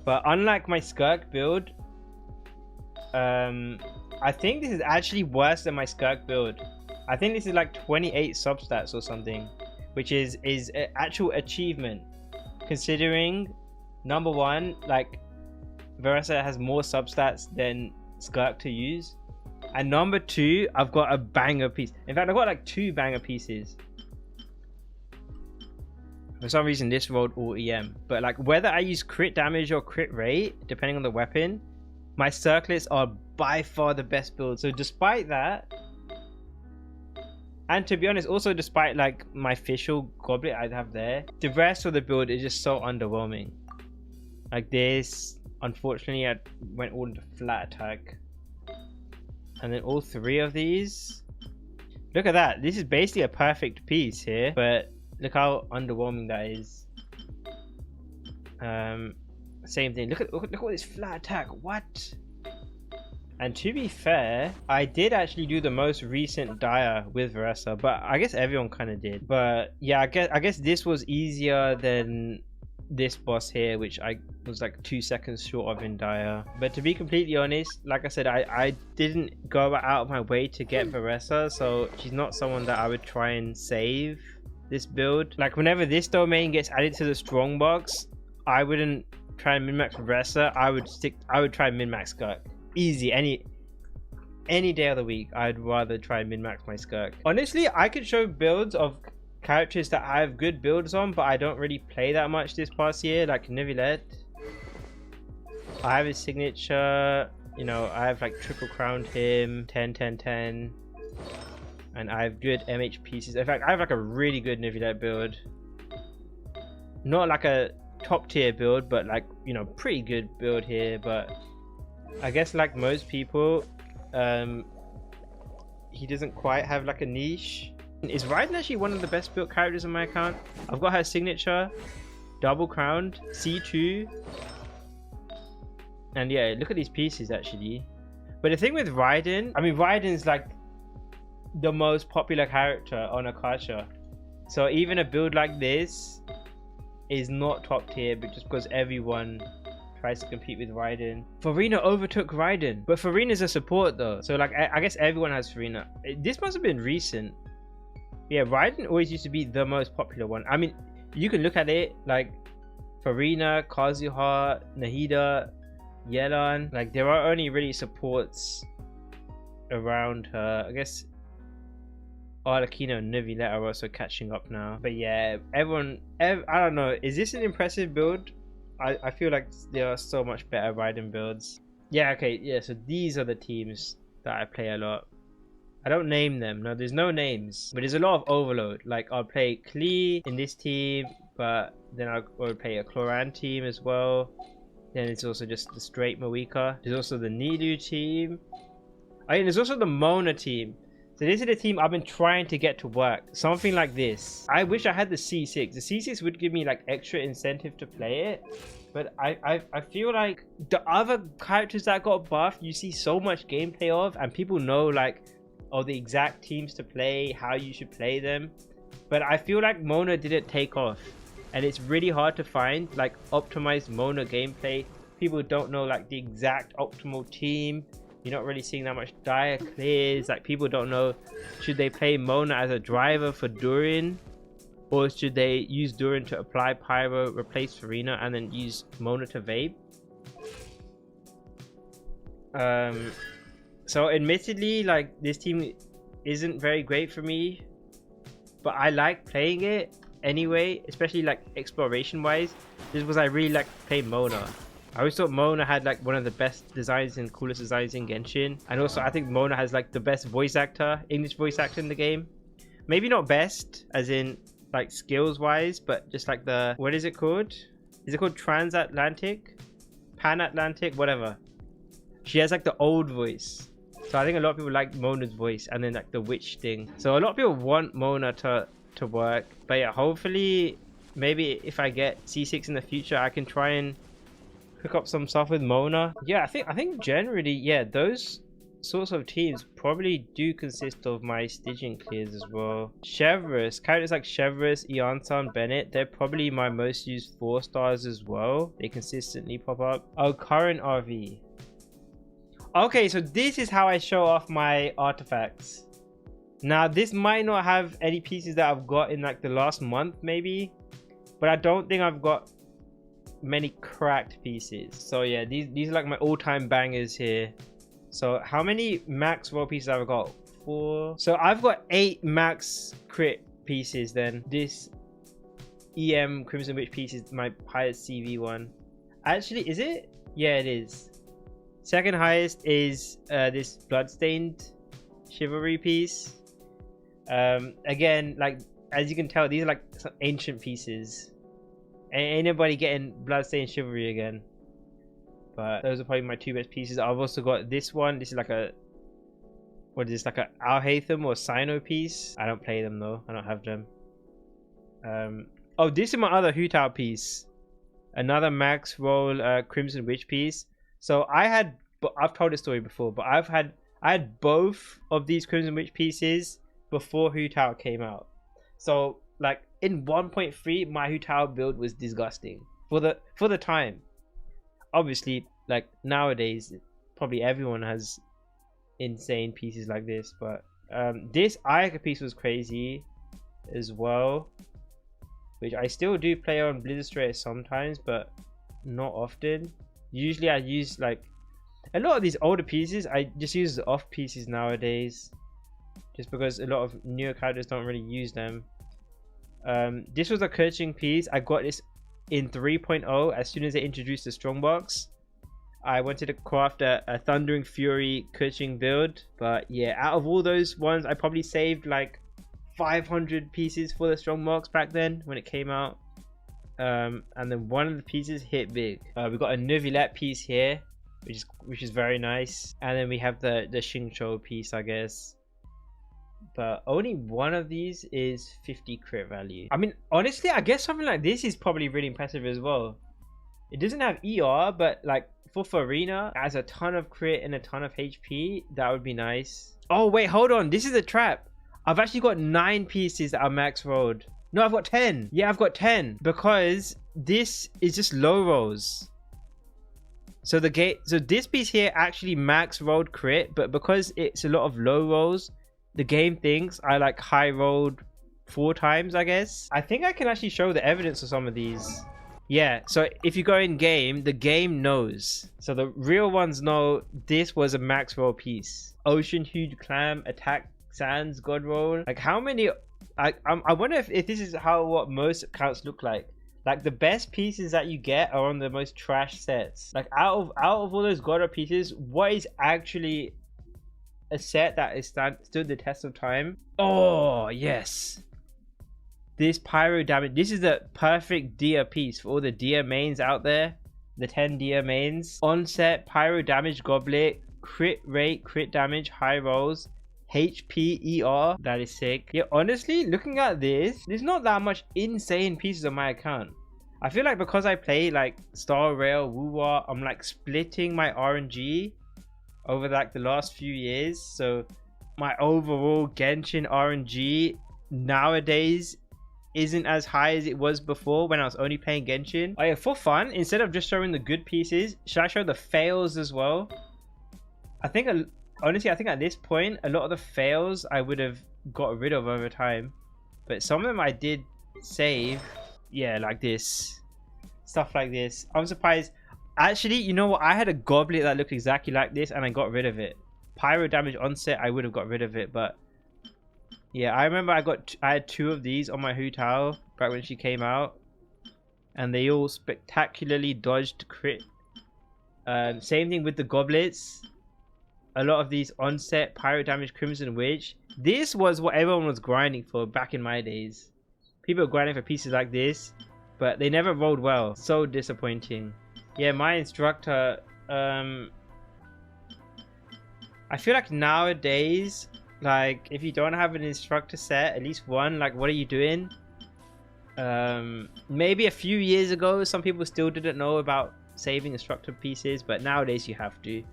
But unlike my Skirk build, I think this is actually worse than my Skirk build. I think this is like 28 substats or something, which is an actual achievement, considering number one, like Varesa has more substats than Skirk to use, and number two, I've got a banger piece. In fact, I've got like 2 banger pieces. For some reason this rolled all EM, but like whether I use crit damage or crit rate depending on the weapon, my circlets are by far the best build. So despite that, and to be honest also despite like my official goblet I'd have there, the rest of the build is just so underwhelming. Like this, unfortunately I went all into flat attack, and then all 3 of these, look at that, this is basically a perfect piece here, but look how underwhelming that is. Same thing. Look at this flat attack. What? And to be fair, I did actually do the most recent Dire with Varesa, but I guess everyone kind of did. But yeah, I guess this was easier than this boss here, which I was like 2 seconds short of in Dire. But to be completely honest, like I said, I didn't go out of my way to get Varesa, so she's not someone that I would try and save this build. Like whenever this domain gets added to the strong box, I wouldn't try and min-max Varesa. I would try and min-max Skirk. Easy, any day of the week, I'd rather try and min-max my Skirk. Honestly, I could show builds of characters that I have good builds on, but I don't really play that much this past year, like Nevilet. I have his signature, you know, I have like triple crowned him, 10 10 10. And I have good MH pieces. In fact, I have like a really good Nevilet build. Not like a top tier build, but like, you know, pretty good build here. But I guess like most people, he doesn't quite have like a niche. Is Raiden actually one of the best built characters on my account? I've got her signature, double crowned, C2. And yeah, look at these pieces actually. But the thing with Raiden, I mean, Raiden's like the most popular character on Akasha, so even a build like this is not top tier, but just because everyone tries to compete with Raiden. Farina overtook Raiden, but Farina's a support though, so like I guess everyone has Farina. This must have been recent. Yeah, Raiden always used to be the most popular one. I mean, you can look at it like Farina, Kazuha, Nahida, Yelan, like there are only really supports around her. I guess Arlecchino and Nevilet are also catching up now. But yeah, I don't know, is this an impressive build? I feel like there are so much better Raiden builds. Yeah, okay, yeah, so these are the teams that I play a lot. I don't name them, no, there's no names, but there's a lot of overload. Like I'll play Klee in this team, but then I'll play a clorinde team as well. Then it's also just the straight mavuika. There's also the Nilu team. I mean, there's also the Mona team. So this is the team I've been trying to get to work. Something like this. I wish I had the C6. The C6 would give me like extra incentive to play it. But I feel like the other characters that got buffed, you see so much gameplay of, and people know like, oh, the exact teams to play, how you should play them. But I feel like Mona didn't take off. And it's really hard to find like optimized Mona gameplay. People don't know like the exact optimal team. You're not really seeing that much dire clears. Like people don't know, should they play Mona as a driver for Durin, or should they use Durin to apply Pyro, replace Farina, and then use Mona to vape? So admittedly, like this team isn't very great for me, but I like playing it anyway, especially like exploration wise, just because I really like to play Mona. I always thought Mona had like one of the best designs and coolest designs in Genshin, and also I think Mona has like the best voice actor, English voice actor in the game. Maybe not best as in like skills wise, but just like the, what is it called? Is it called transatlantic Pan-Atlantic, whatever. She has like the old voice. So I think a lot of people like Mona's voice, and then like the witch thing. So a lot of people want Mona to work. But yeah, hopefully, maybe if I get C6 in the future, I can try and hook up some stuff with Mona. Yeah, I think generally, yeah, those sorts of teams probably do consist of my Stygian clears as well. Chevreuse, characters like Chevreuse, Iansan, Bennett, they're probably my most used 4 stars as well. They consistently pop up. Oh, current RV. Okay, so this is how I show off my artifacts. Now, this might not have any pieces that I've got in like the last month maybe, but I don't think I've got many cracked pieces. So yeah, these are like my all-time bangers here. So how many max raw pieces have I got? 4. So I've got 8 max crit pieces then. This EM Crimson Witch piece is my highest CV one. Actually, is it? Yeah, it is. Second highest is this Bloodstained Chivalry piece. Again, like as you can tell, these are like some ancient pieces. Ain't nobody getting Bloodstained Chivalry again. But those are probably my 2 best pieces. I've also got this one. This is like a, what is this, like a Alhaitham or Sino piece. I don't play them though. I don't have them. Oh, this is my other Shoutout piece. Another max roll Crimson Witch piece. So I've told this story before, but I had both of these Crimson Witch pieces before Shoutout came out. So like in 1.3, my Shoutout build was disgusting for the time. Obviously, like nowadays, probably everyone has insane pieces like this, but this Ayaka piece was crazy as well, which I still do play on Blizzard Strayer sometimes, but not often. Usually I use like a lot of these older pieces, I just use the off pieces nowadays, just because a lot of newer characters don't really use them. This was a Kerching piece. I got this in 3.0 as soon as they introduced the strongbox. I wanted to craft a Thundering Fury Kerching build, but yeah, out of all those ones, I probably saved like 500 pieces for the strongbox back then when it came out. And then one of the pieces hit big. We got a Neuvillette piece here, which is very nice, and then we have the Xingqiu piece, I guess. But only one of these is 50 crit value. I mean, honestly, I guess something like this is probably really impressive as well. It doesn't have ER, but like for Farina, as a ton of crit and a ton of HP, that would be nice. Oh wait, hold on, this is a trap. I've actually got 9 pieces that are max rolled. No, I've got 10. Yeah, I've got 10 because this is just low rolls. So this piece here actually max rolled crit, but because it's a lot of low rolls, the game thinks I like high rolled 4 times, I guess. I think I can actually show the evidence of some of these. Yeah, so if you go in game, the game knows. So the real ones know this was a max roll piece. Ocean Huge Clam, Attack Sands, God roll. Like how many... I wonder if this is what most accounts look like. Like the best pieces that you get are on the most trash sets. Like out of all those God roll pieces, what is actually a set that is stood the test of time? Oh yes, this pyro damage. This is the perfect Dia piece for all the Dia mains out there, the 10 Dia mains. Onset pyro damage goblet, crit rate, crit damage, high rolls, HP ER. That is sick. Yeah, honestly, looking at this, there's not that much insane pieces on my account. I feel like because I play like Star Rail, Wuwa, I'm like splitting my RNG over like the last few years. So my overall Genshin RNG nowadays isn't as high as it was before when I was only playing Genshin. Oh yeah, for fun, instead of just showing the good pieces, should I show the fails as well? I think honestly, I think at this point a lot of the fails I would have got rid of over time, but some of them I did save. Yeah, like this stuff like this. I'm surprised. Actually, you know what? I had a goblet that looked exactly like this and I got rid of it. Pyro damage onset, I would have got rid of it, but yeah, I remember I had 2 of these on my Shoutout back when she came out, and they all spectacularly dodged crit. Same thing with the goblets. A lot of these onset pyro damage Crimson Witch. This was what everyone was grinding for back in my days. People were grinding for pieces like this, but they never rolled well. So disappointing. Yeah, my instructor, I feel like nowadays, like if you don't have an instructor set, at least one, like what are you doing? Maybe a few years ago some people still didn't know about saving instructor pieces, but nowadays you have to.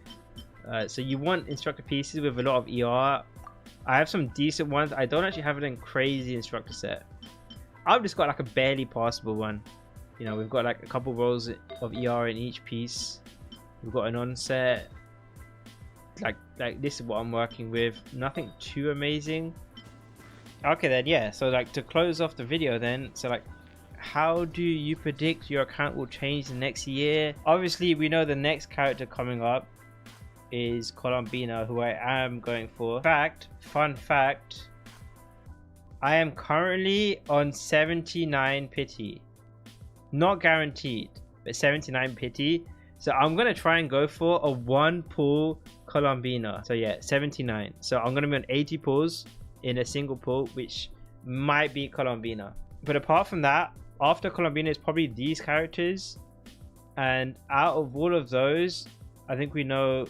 So you want instructor pieces with a lot of ER. I have some decent ones. I don't actually have a crazy instructor set. I've just got like a barely passable one. You know, we've got like a couple rolls of ER in each piece. We've got an onset. Like this is what I'm working with. Nothing too amazing. Okay then, yeah, so like to close off the video then, so like how do you predict your account will change the next year? Obviously we know the next character coming up is Colombina, who I am going for. Fun fact, I am currently on 79 pity. Not guaranteed, but 79 pity. So I'm gonna try and go for a 1 pull Colombina. So yeah, 79. So I'm gonna be on 80 pulls in a single pull, which might be Colombina. But apart from that, after Colombina is probably these characters, and out of all of those, I think we know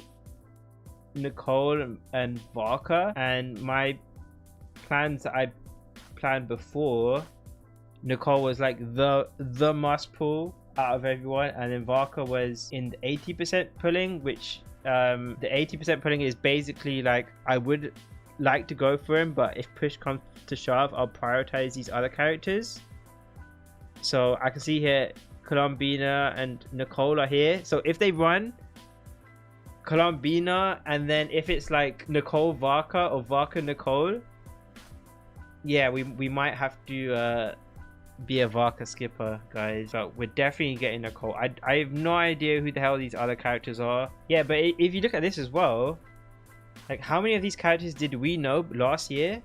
Nicole and Varka. And my plans that I planned before, Nicole was like the must pull out of everyone, and then Varka was in the 80% pulling, which the 80% pulling is basically like I would like to go for him, but if push comes to shove, I'll prioritize these other characters. So I can see here Colombina and Nicole are here. So if they run Colombina, and then if it's like Nicole Varka or Varka Nicole, yeah, we might have to be a Varka skipper, guys. But we're definitely getting Nicole. I have no idea who the hell these other characters are. Yeah, but if you look at this as well, like how many of these characters did we know last year?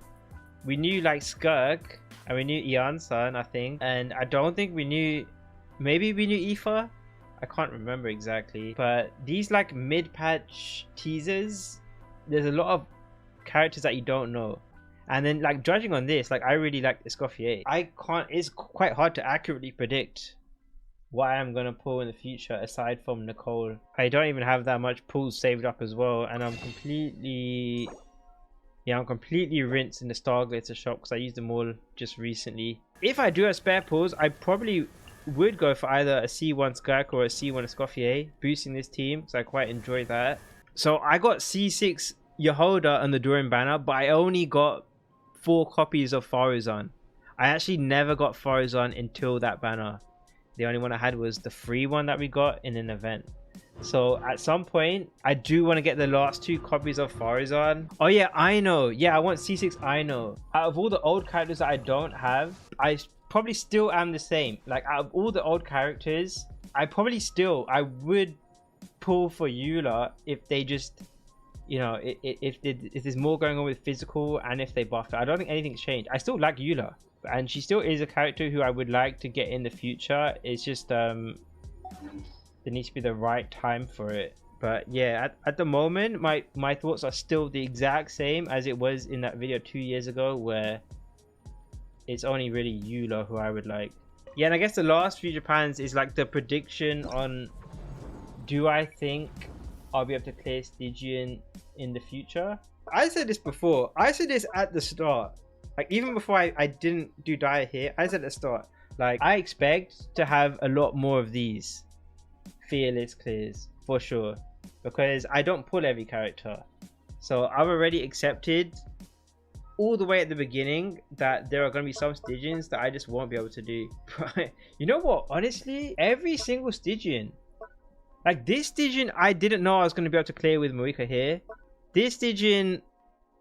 We knew like Skirk, and we knew Ian-san, I think, and I don't think we knew, maybe we knew Aoife. I can't remember exactly. But these like mid-patch teasers, there's a lot of characters that you don't know. And then like judging on this, like I really like Escoffier. It's quite hard to accurately predict what I'm gonna pull in the future aside from Nicole. I don't even have that much pulls saved up as well, and I'm completely rinsed in the Star Glitter shop because I used them all just recently. If I do have spare pulls, I probably would go for either a C1 Skirk or a C1 Escoffier, boosting this team, because I quite enjoy that. So I got C6 Yehoda on the Durin banner, but I only got 4 copies of Faruzan. I actually never got Faruzan until that banner. The only one I had was the free one that we got in an event. So at some point, I do want to get the last 2 copies of Faruzan. Oh yeah, I know. Yeah, I want C6 I know. Out of all the old characters that I don't have, I probably still am the same. Like out of all the old characters, I would pull for Eula if they just, you know, if there's more going on with physical and if they buff it. I don't think anything's changed. I still like Eula, and she still is a character who I would like to get in the future. It's just there needs to be the right time for it. But yeah, at the moment my thoughts are still the exact same as it was in that video 2 years ago, where it's only really Eula who I would like. Yeah, and I guess the last few Japans is like the prediction on, do I think I'll be able to clear Stygian in the future? I said this before. I said this at the start. Like even before I didn't do diet here, I said at the start, like I expect to have a lot more of these fearless clears for sure, because I don't pull every character. So I've already accepted all the way at the beginning that there are going to be some Stygians that I just won't be able to do. You know what? Honestly, every single Stygian, like this Stygian, I didn't know I was going to be able to clear with mavuika here. This Stygian,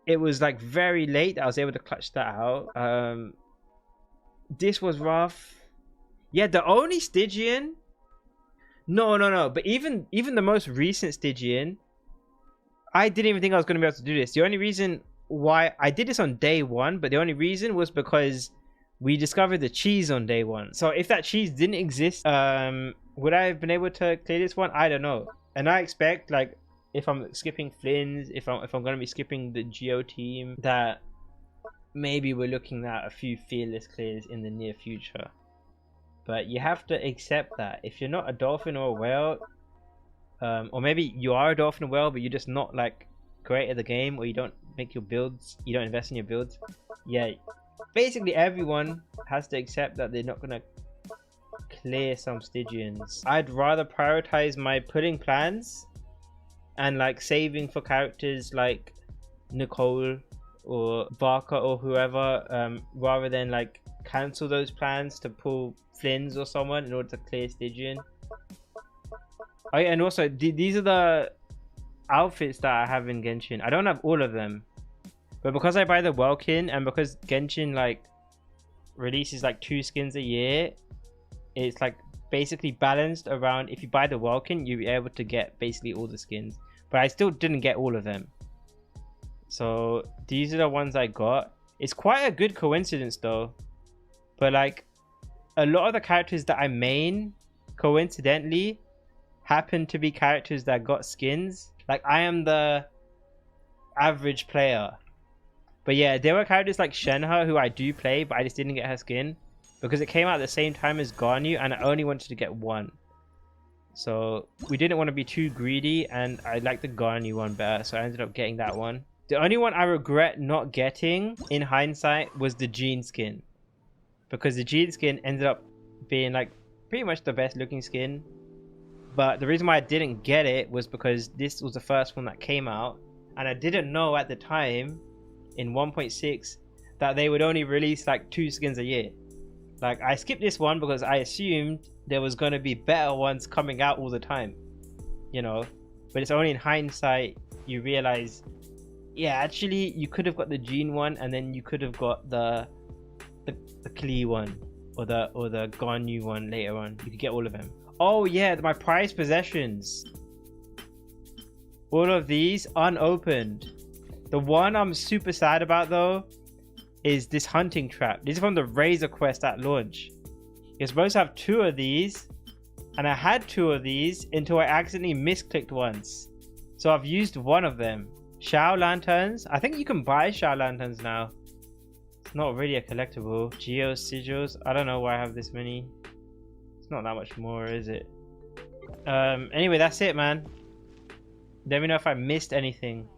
it was like very late that I was able to clutch that out. This was rough. Yeah, the only Stygian, no, but even the most recent Stygian, I didn't even think I was going to be able to do this. The only reason why I did this on day 1, but the only reason was because we discovered the cheese on day 1. So if that cheese didn't exist, would I have been able to clear this one? I don't know. And I expect, like, if I'm skipping Flynn's, if I'm going to be skipping the Geo team, that maybe we're looking at a few fearless clears in the near future. But you have to accept that if you're not a dolphin or a whale, or maybe you are a dolphin or whale, but you're just not like great at the game, or you don't make your builds, you don't invest in your builds. Yeah, basically everyone has to accept that they're not gonna clear some Stygians. I'd rather prioritize my pudding plans and like saving for characters like Nicole or Barker or whoever, rather than like cancel those plans to pull Flynn's or someone in order to clear Stygian. Oh yeah, and also these are the outfits that I have in Genshin. I don't have all of them, but because I buy the welkin and because Genshin like releases like 2 skins a year, it's like basically balanced around. If you buy the welkin, you'll be able to get basically all the skins, but I still didn't get all of them. So these are the ones I got. It's quite a good coincidence though, but like a lot of the characters that I main coincidentally happen to be characters that got skins. Like I am the average player, but yeah, there were characters like Shenhe who I do play, but I just didn't get her skin because it came out at the same time as Garnu and I only wanted to get one. So we didn't want to be too greedy, and I liked the Garnu one better, so I ended up getting that one. The only one I regret not getting in hindsight was the Jean skin, because the Jean skin ended up being like pretty much the best looking skin. But the reason why I didn't get it was because this was the first one that came out, and I didn't know at the time in 1.6 that they would only release like 2 skins a year. Like I skipped this one because I assumed there was going to be better ones coming out all the time, you know. But it's only in hindsight you realize, yeah, actually you could have got the Jean one, and then you could have got the Klee one or the Garnu one later on. You could get all of them. Oh yeah, my prized possessions. All of these unopened. The one I'm super sad about though is this hunting trap. This is from the Razor quest at launch. You're supposed to have 2 of these, and I had 2 of these until I accidentally misclicked once. So I've used one of them. Shao lanterns. I think you can buy Shao lanterns now. It's not really a collectible. Geo sigils. I don't know why I have this many. It's not that much more, is it? Anyway, that's it, man. Let me know if I missed anything.